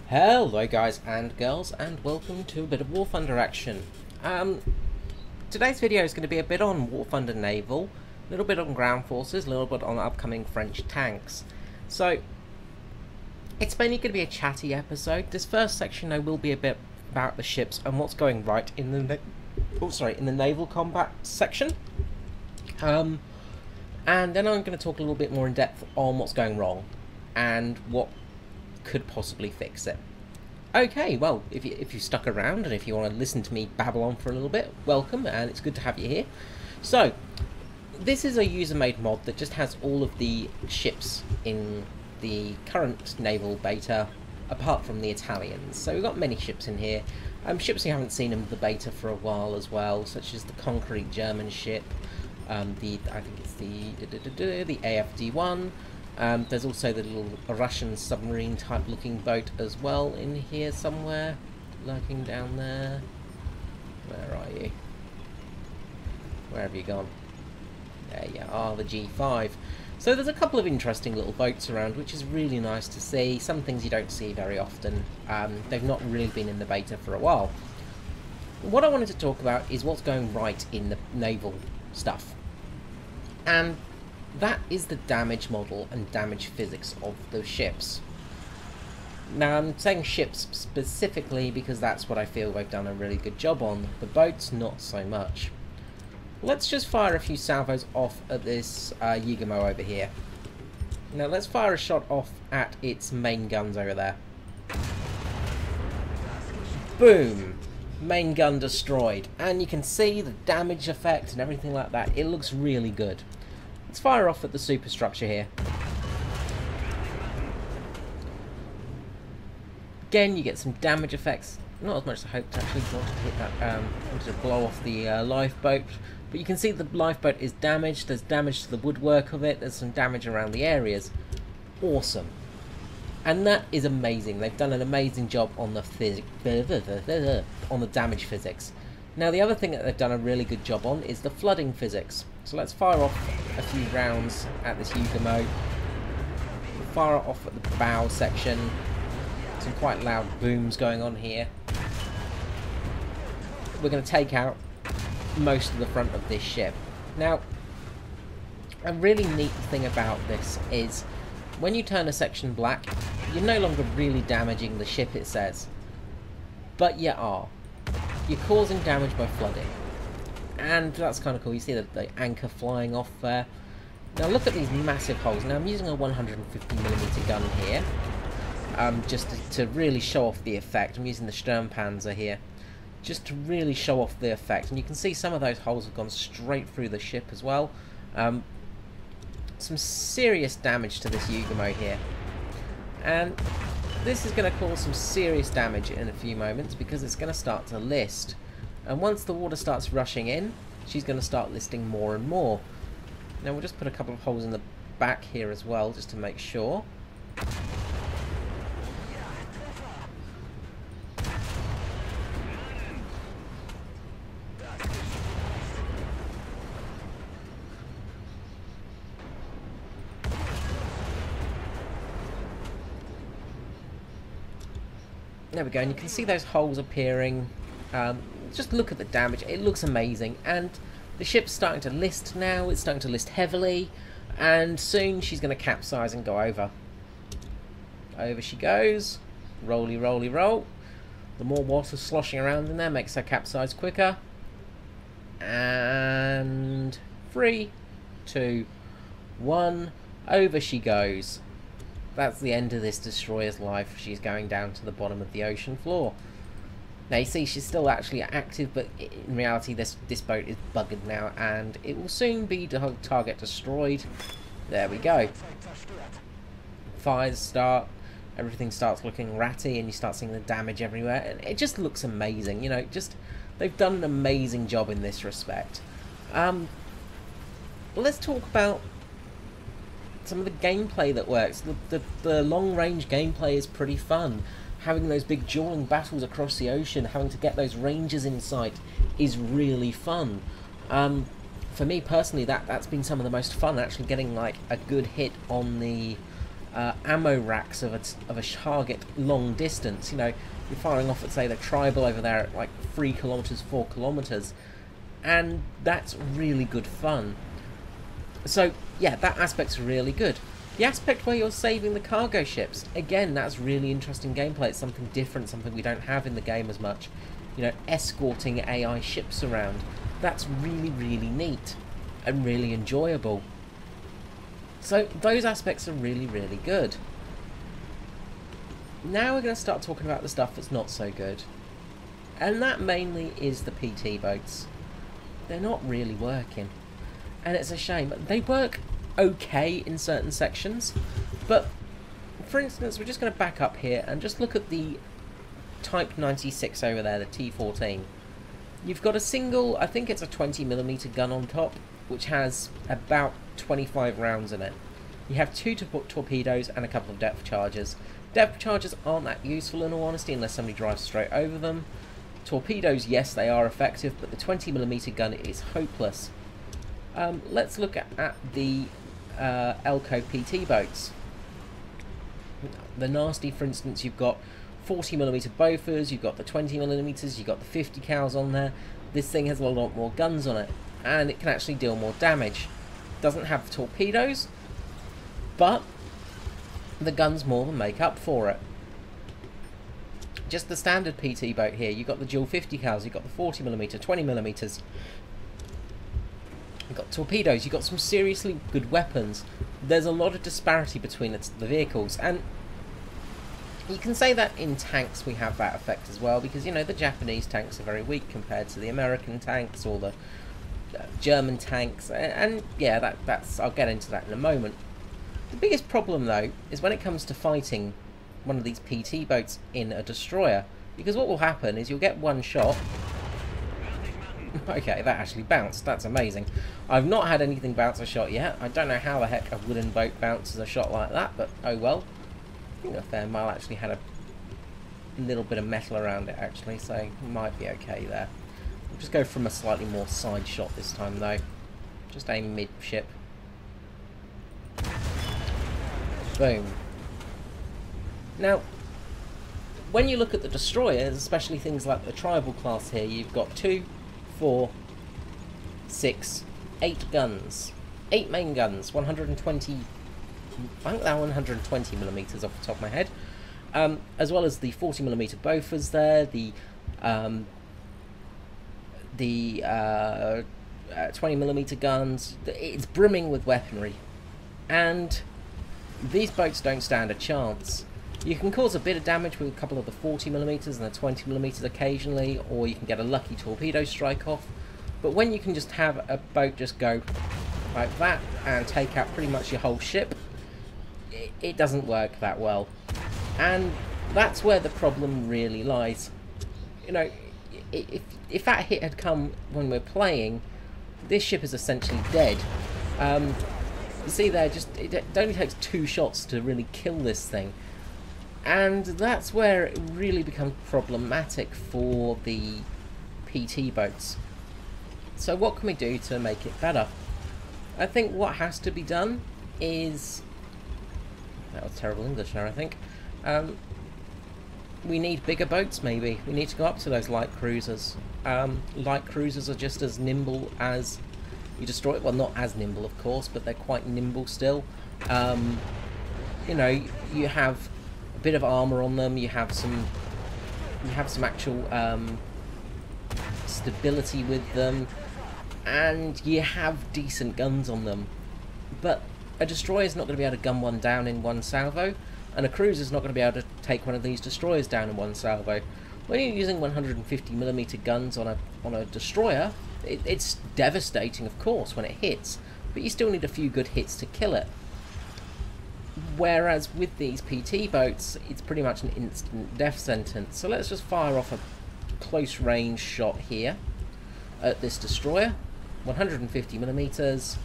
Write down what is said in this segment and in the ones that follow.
Hello guys and girls, and welcome to a bit of War Thunder action. Today's video is going to be a bit on War Thunder Naval, a little bit on ground forces, a little bit on upcoming French tanks. So, it's mainly going to be a chatty episode. This first section though will be a bit about the ships and what's going right in the naval combat section. And then I'm going to talk a little bit more in depth on what's going wrong and what could possibly fix it. Okay, well, if you stuck around and if you want to listen to me babble on for a little bit, welcome, and it's good to have you here. So, this is a user-made mod that just has all of the ships in the current naval beta, apart from the Italians. So we've got many ships in here. Ships you haven't seen in the beta for a while as well, such as the concrete German ship, I think it's the AFD-1. There's also the little Russian submarine type looking boat as well in here somewhere, lurking down there. Where are you? Where have you gone? There you are, the G5. So there's a couple of interesting little boats around, which is really nice to see. Some things you don't see very often. They've not really been in the beta for a while. What I wanted to talk about is what's going right in the naval stuff. And that is the damage model and damage physics of the ships. Now I'm saying ships specifically because that's what I feel they've done a really good job on. The boats, not so much. Let's just fire a few salvos off at this Yugamo over here. Now let's fire a shot off at its main guns over there. Boom! Main gun destroyed. And you can see the damage effect and everything like that. It looks really good. Let's fire off at the superstructure here. Again, you get some damage effects. Not as much as I hoped, actually. I wanted to hit that, wanted to blow off the lifeboat. But you can see the lifeboat is damaged. There's damage to the woodwork of it. There's some damage around the areas. Awesome. And that is amazing. They've done an amazing job on the damage physics. Now, the other thing that they've done a really good job on is the flooding physics. So let's fire off a few rounds at this Yugamo. Fire off at the bow section. Some quite loud booms going on here. We're going to take out most of the front of this ship. Now, a really neat thing about this is when you turn a section black, you're no longer really damaging the ship, it says. But you are. You're causing damage by flooding. And that's kind of cool. You see the anchor flying off there. Now look at these massive holes. Now I'm using a 150mm gun here. Just to really show off the effect. I'm using the Sturmpanzer here. Just to really show off the effect. And you can see some of those holes have gone straight through the ship as well. Some serious damage to this Yugamo here. And this is going to cause some serious damage in a few moments because it's going to start to list. And once the water starts rushing in, she's going to start listing more and more. Now we'll just put a couple of holes in the back here as well, just to make sure. There we go, and you can see those holes appearing. Just look at the damage, it looks amazing, and the ship's starting to list now, it's starting to list heavily, and soon she's going to capsize and go over. Over she goes, rolly rolly roll. The more water sloshing around in there makes her capsize quicker. And 3, 2, 1, over she goes. That's the end of this destroyer's life. She's going down to the bottom of the ocean floor. Now you see she's still actually active, but in reality this boat is buggered now, and it will soon be the target destroyed. There we go. Fires start, everything starts looking ratty, and you start seeing the damage everywhere, and it just looks amazing. You know, just they've done an amazing job in this respect. But let's talk about some of the gameplay that works. The long-range gameplay is pretty fun. Having those big dueling battles across the ocean, having to get those rangers in sight is really fun. For me personally, that's been some of the most fun, actually getting like a good hit on the ammo racks of a target long distance. You know, you're firing off at, say, the tribal over there at like 3 kilometers, 4 kilometers, and that's really good fun. So yeah, that aspect's really good. The aspect where you're saving the cargo ships, again, that's really interesting gameplay. It's something different, something we don't have in the game as much. You know, escorting AI ships around. That's really, really neat and really enjoyable. So those aspects are really, really good. Now we're going to start talking about the stuff that's not so good. And that mainly is the PT boats. They're not really working. And it's a shame. They work okay in certain sections, but for instance, we're just going to back up here and just look at the Type 96 over there, the T-14. You've got a single, I think it's a 20mm gun on top, which has about 25 rounds in it. You have 2 torpedoes and a couple of depth charges. Depth charges aren't that useful in all honesty unless somebody drives straight over them. Torpedoes, yes, they are effective, but the 20mm gun is hopeless. Let's look at the Elco PT boats. The Nasty, for instance, you've got 40mm Bofors, you've got the 20mm, you've got the 50 cals on there. This thing has a lot more guns on it, and it can actually deal more damage. Doesn't have torpedoes, but the guns more than make up for it. Just the standard PT boat here, you've got the dual 50 cals, you've got the 40mm, 20mm. You've got torpedoes, you've got some seriously good weapons. There's a lot of disparity between the vehicles, and you can say that in tanks we have that effect as well, because, you know, the Japanese tanks are very weak compared to the American tanks or the German tanks, and yeah, that's I'll get into that in a moment. The biggest problem, though, is when it comes to fighting one of these PT boats in a destroyer, because what will happen is you'll get one shot. Okay, that actually bounced. That's amazing. I've not had anything bounce a shot yet. I don't know how the heck a wooden boat bounces a shot like that, but oh well. I think the Fair Mile actually had a little bit of metal around it, actually, so it might be okay there. I'll just go from a slightly more side shot this time, though. Just aim midship. Boom. Now, when you look at the destroyers, especially things like the tribal class here, you've got 2, 4, 6, 8 guns. 8 main guns, 120... I think they're 120mm off the top of my head. As well as the 40mm Bofors there, the 20mm guns. It's brimming with weaponry. And these boats don't stand a chance. You can cause a bit of damage with a couple of the 40mm and the 20mm occasionally, or you can get a lucky torpedo strike off. But when you can just have a boat just go like that and take out pretty much your whole ship, it doesn't work that well. And that's where the problem really lies. You know, if that hit had come when we're playing, this ship is essentially dead. You see there, it only takes 2 shots to really kill this thing. And that's where it really becomes problematic for the PT boats. So what can we do to make it better? I think what has to be done is... That was terrible English there, I think. We need bigger boats, maybe. We need to go up to those light cruisers. Light cruisers are just as nimble as you destroy it. Well, not as nimble, of course, but they're quite nimble still. You know, you have a bit of armor on them. You have some actual stability with them, and you have decent guns on them. But a destroyer is not going to be able to gun one down in one salvo, and a cruiser is not going to be able to take one of these destroyers down in one salvo. When you're using 150mm guns on a destroyer, it's devastating, of course, when it hits, but you still need a few good hits to kill it. Whereas with these PT boats, it's pretty much an instant death sentence. So let's just fire off a close range shot here at this destroyer. 150mm.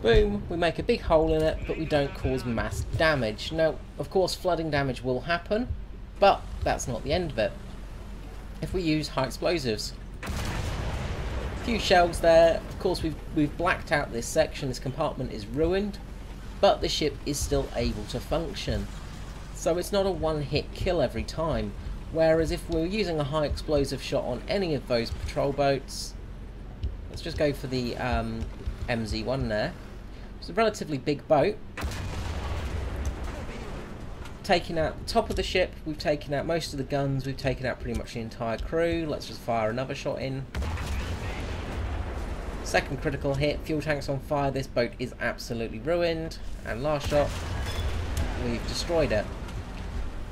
Boom, we make a big hole in it, but we don't cause mass damage. Now, of course, flooding damage will happen, but that's not the end of it. If we use high explosives, Few shells there. Of course, we've blacked out this section. This compartment is ruined, but the ship is still able to function. So it's not a one-hit kill every time. Whereas if we were using a high explosive shot on any of those patrol boats, let's just go for the MZ1 there. It's a relatively big boat. Taking out the top of the ship, we've taken out most of the guns, we've taken out pretty much the entire crew. Let's just fire another shot in. Second critical hit, fuel tank's on fire, this boat is absolutely ruined. And last shot, we've destroyed it.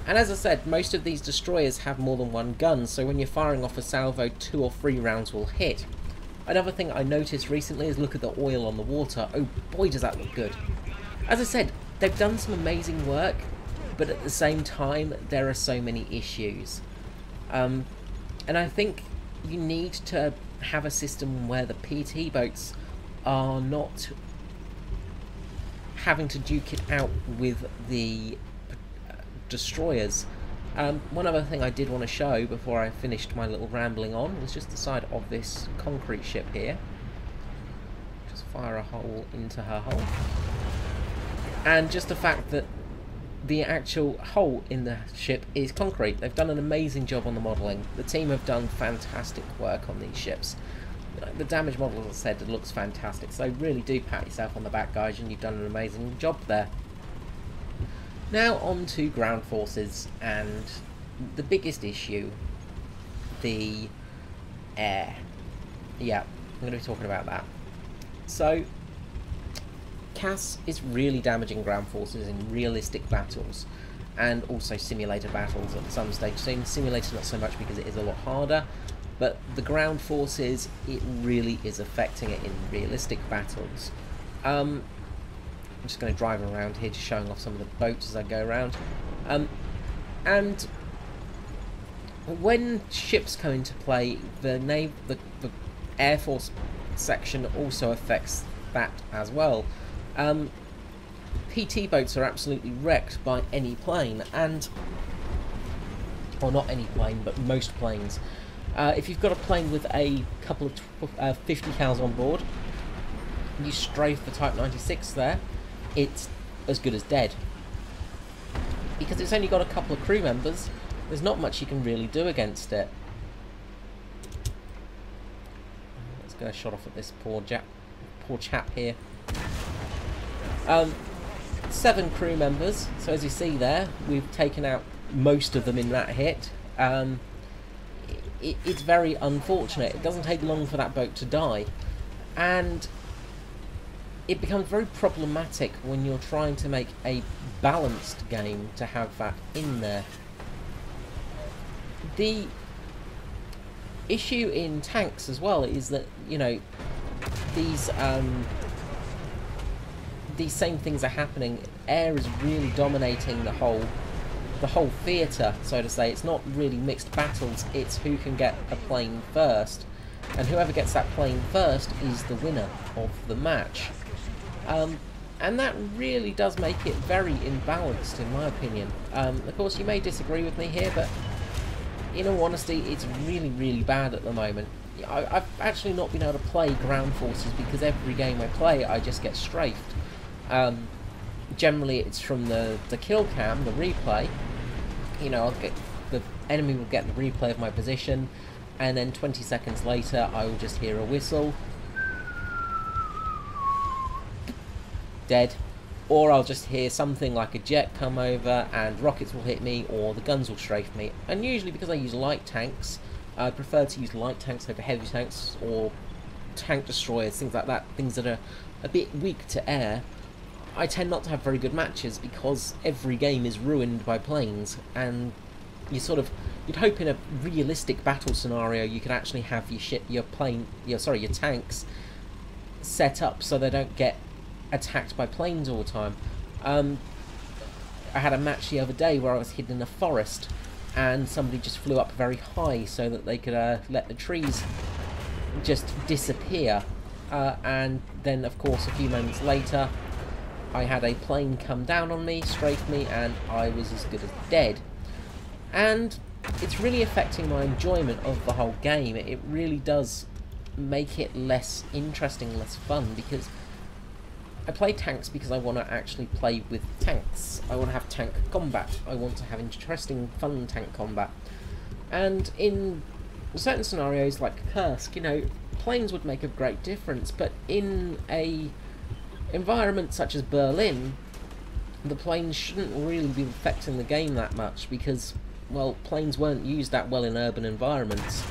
And as I said, most of these destroyers have more than one gun, so when you're firing off a salvo, 2 or 3 rounds will hit. Another thing I noticed recently is look at the oil on the water. Oh boy, does that look good. As I said, they've done some amazing work, but at the same time, there are so many issues. And I think you need to have a system where the PT boats are not having to duke it out with the destroyers. One other thing I did want to show before I finished my little rambling on was just the side of this concrete ship here. Just fire a hole into her hull. And just the fact that the actual hole in the ship is concrete. They've done an amazing job on the modelling. The team have done fantastic work on these ships. The damage model, as I said, it looks fantastic. So really do pat yourself on the back, guys, and you've done an amazing job there. Now on to ground forces and the biggest issue, the air. Yeah, I'm going to be talking about that. So CAS is really damaging ground forces in realistic battles and also simulated battles at some stage. So in simulated not so much because it is a lot harder, but the ground forces, it really is affecting it in realistic battles. I'm just going to drive around here, just showing off some of the boats as I go around. And when ships come into play, the Air Force section also affects that as well. PT boats are absolutely wrecked by any plane, or not any plane, but most planes. If you've got a plane with a couple of 50 cals on board, you strafe the Type 96 there, it's as good as dead. Because it's only got a couple of crew members, there's not much you can really do against it. Let's get a shot off at this poor chap here. 7 crew members, so as you see there, we've taken out most of them in that hit. It's very unfortunate. It doesn't take long for that boat to die, and it becomes very problematic when you're trying to make a balanced game to have that in there. The issue in tanks as well is that, you know, these same things are happening. Air is really dominating the whole theatre, so to say. It's not really mixed battles, it's who can get a plane first, and whoever gets that plane first is the winner of the match. And that really does make it very imbalanced, in my opinion. Of course, you may disagree with me here, but in all honesty, it's really, really bad at the moment. I've actually not been able to play ground forces because every game I play, I just get strafed. Generally, it's from the kill cam, the replay. You know, the enemy will get the replay of my position, and then 20 seconds later, I will just hear a whistle. Dead. Or I'll just hear something like a jet come over and rockets will hit me, or the guns will strafe me. And usually, because I use light tanks, I prefer to use light tanks over heavy tanks, or tank destroyers, things like that, things that are a bit weak to air. I tend not to have very good matches because every game is ruined by planes, and you'd hope in a realistic battle scenario you could actually have your tanks set up so they don't get attacked by planes all the time. I had a match the other day where I was hidden in a forest and somebody just flew up very high so that they could let the trees just disappear, and then of course a few moments later I had a plane come down on me, strafe me, and I was as good as dead. And it's really affecting my enjoyment of the whole game. It really does make it less interesting, less fun, because I play tanks because I want to actually play with tanks. I want to have tank combat. I want to have interesting, fun tank combat. And in certain scenarios like Kursk, you know, planes would make a great difference, but in a environment such as Berlin, the planes shouldn't really be affecting the game that much because, well, planes weren't used that well in urban environments.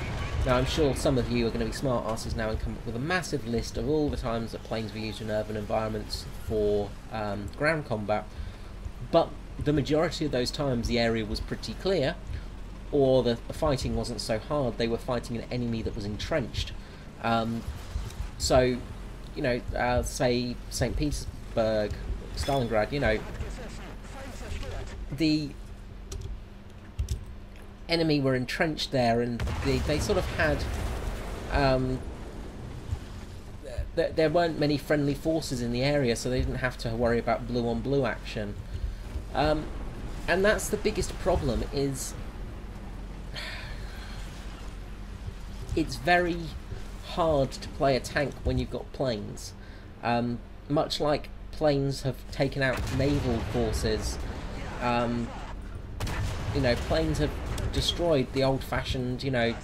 Now, I'm sure some of you are going to be smart asses now and come up with a massive list of all the times that planes were used in urban environments for ground combat, but the majority of those times the area was pretty clear, or the fighting wasn't so hard. They were fighting an enemy that was entrenched. So, you know, say St. Petersburg, Stalingrad, you know, the enemy were entrenched there, and they sort of had there weren't many friendly forces in the area, so they didn't have to worry about blue on blue action, and that's the biggest problem. Is it's very hard to play a tank when you've got planes, much like planes have taken out naval forces. You know, planes have destroyed the old-fashioned, you know,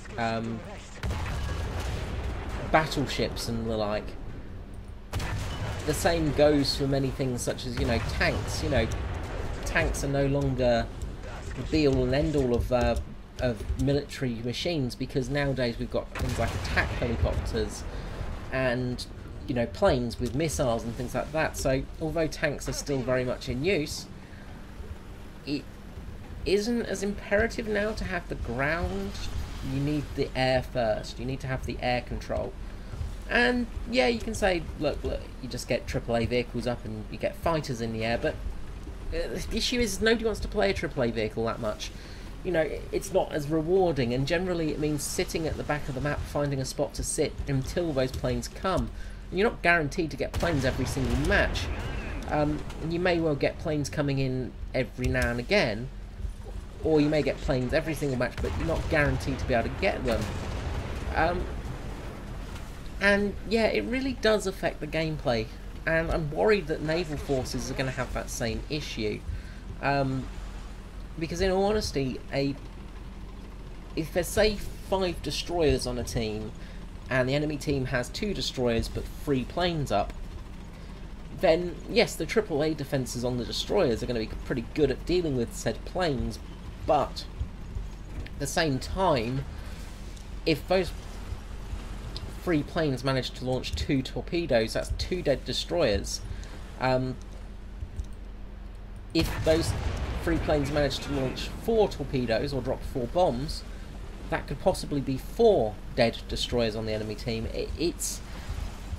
battleships and the like. The same goes for many things such as, you know, tanks. You know, tanks are no longer the be-all and end-all of military machines, because nowadays we've got things like attack helicopters and, you know, planes with missiles and things like that. So although tanks are still very much in use, it isn't as imperative now to have the ground. You need the air first. You need to have the air control. And yeah, you can say, look, you just get AAA vehicles up and you get fighters in the air, but the issue is nobody wants to play a AAA vehicle that much. You know, it's not as rewarding, and generally it means sitting at the back of the map, finding a spot to sit until those planes come. And you're not guaranteed to get planes every single match. You may well get planes coming in every now and again, or you may get planes every single match, but you're not guaranteed to be able to get them. And yeah, it really does affect the gameplay, and I'm worried that naval forces are going to have that same issue. Because in all honesty, if there's, say, 5 destroyers on a team, and the enemy team has 2 destroyers but 3 planes up, then yes, the AAA defences on the destroyers are going to be pretty good at dealing with said planes, but at the same time, if those 3 planes manage to launch 2 torpedoes, that's 2 dead destroyers. If those 3 planes manage to launch 4 torpedoes or drop 4 bombs, that could possibly be 4 dead destroyers on the enemy team. It's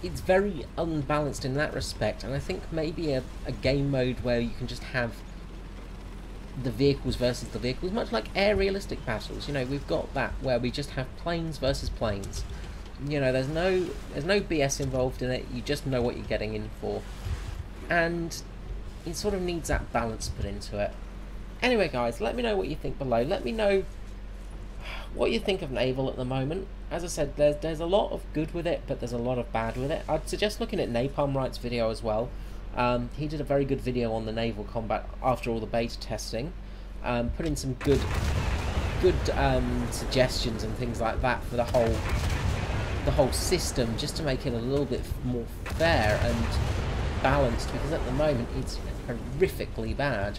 very unbalanced in that respect, and I think maybe a game mode where you can just have the vehicles versus the vehicles, much like air realistic battles. You know, we've got that where we just have planes versus planes. You know, there's no BS involved in it. You just know what you're getting in for, and it sort of needs that balance put into it. Anyway, guys, let me know what you think below. Let me know what you think of Naval at the moment. As I said, there's a lot of good with it, but there's a lot of bad with it. I'd suggest looking at Napalm Wright's video as well. He did a very good video on the naval combat after all the beta testing, put in some good suggestions and things like that for the whole system, just to make it a little bit more fair and balanced, because at the moment it's horrifically bad.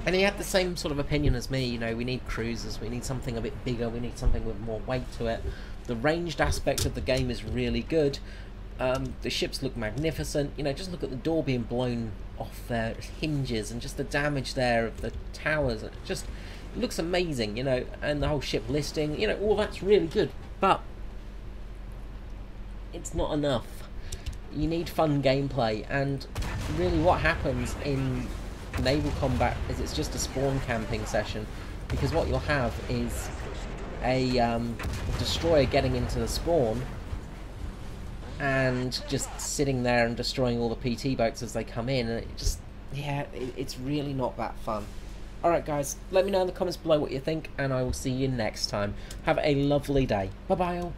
And he had the same sort of opinion as me. You know, we need cruisers, we need something a bit bigger, we need something with more weight to it. The ranged aspect of the game is really good. The ships look magnificent. You know, just look at the door being blown off their hinges, and just the damage there of the towers. It looks amazing, you know, and the whole ship listing, you know, all that's really good, but it's not enough. You need fun gameplay, and really what happens in naval combat is it's just a spawn camping session, because what you'll have is a destroyer getting into the spawn and just sitting there and destroying all the PT boats as they come in, and it just, yeah, it's really not that fun. Alright guys, let me know in the comments below what you think, and I will see you next time. Have a lovely day. Bye bye all.